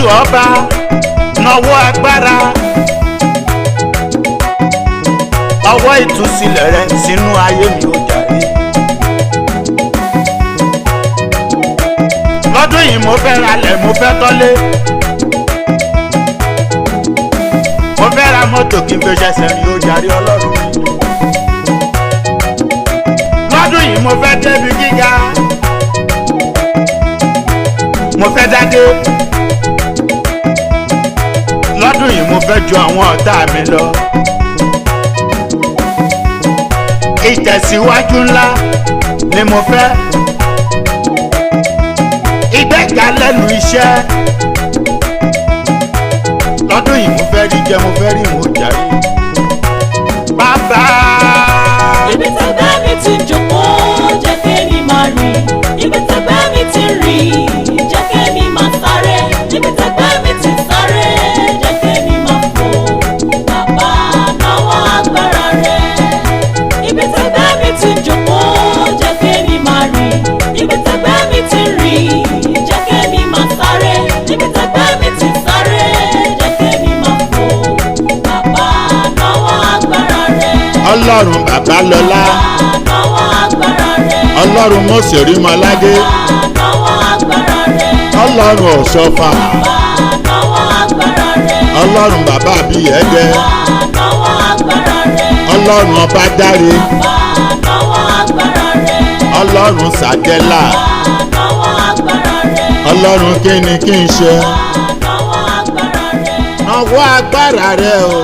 Jésù ọba nawọ́ agbára, ọwọ́ ìtúsílẹ̀ rẹ sínú ayé mi ó jàre. Lọ́dún yìí mo fẹ́ ralẹ̀, mo fẹ́ tọ́lé, mo fẹ́ ra mọ́tò kí n fi ṣẹ̀ṣẹ̀ rìn ó jàre Ọlọ́run mi. Lọ́dún yìí mo fẹ́ débi gíga, mo fẹ́ dágé. Lọ́dún yìí mo fẹ́ ju àwọn ọ̀tá mi lọ. Ìtẹ̀síwájú ńlá ni mo fẹ́, ìgbéga lẹ́nu iṣẹ́. Lọ́dún yìí mo fẹ́ rí jẹ, mo fẹ́ rí mo jàre. Bàbá. Ibi tẹ́gbẹ́ mi ti jókòó jẹ́ kémi máa rìn, ibi tẹ́gbẹ́ mi ti rìn jẹ́ kémi máa sáré, ibi tẹ́gbẹ́ mi ti sáré jẹ́ kémi máa fò. Bàbá nawọ́ agbára rẹ. Ibi tẹ́gbẹ́ mi ti jókòó jẹ́ kémi máa rìn, ibi tẹ́gbẹ́ mi ti rìn jẹ́ kémi máa sáré, ibi tẹ́gbẹ́ mi ti sáré jẹ́ kémi máa fò. Bàbá nawọ́ agbára rẹ. Ọlọ́run bàbá lọ́lá, Nawọ́ agbára rẹ. Ọlọ́run Mósè Rímọládé, Nawọ́ agbára rẹ. Ọlọ́run Ọ̀ṣọ́fà, Nawọ́ agbára rẹ. Ọlọ́run bàbá Abíyẹ́dẹ́, Nawọ́ agbára rẹ. Ọlọ́run Ọbádáre, Nawọ́ agbára rẹ. Ọlọ́run Sàdẹ́là, Nawọ́ agbára rẹ. Ọlọ́run kinikinse, Nawọ́ agbára rẹ. nawọ́ agbára rẹ o.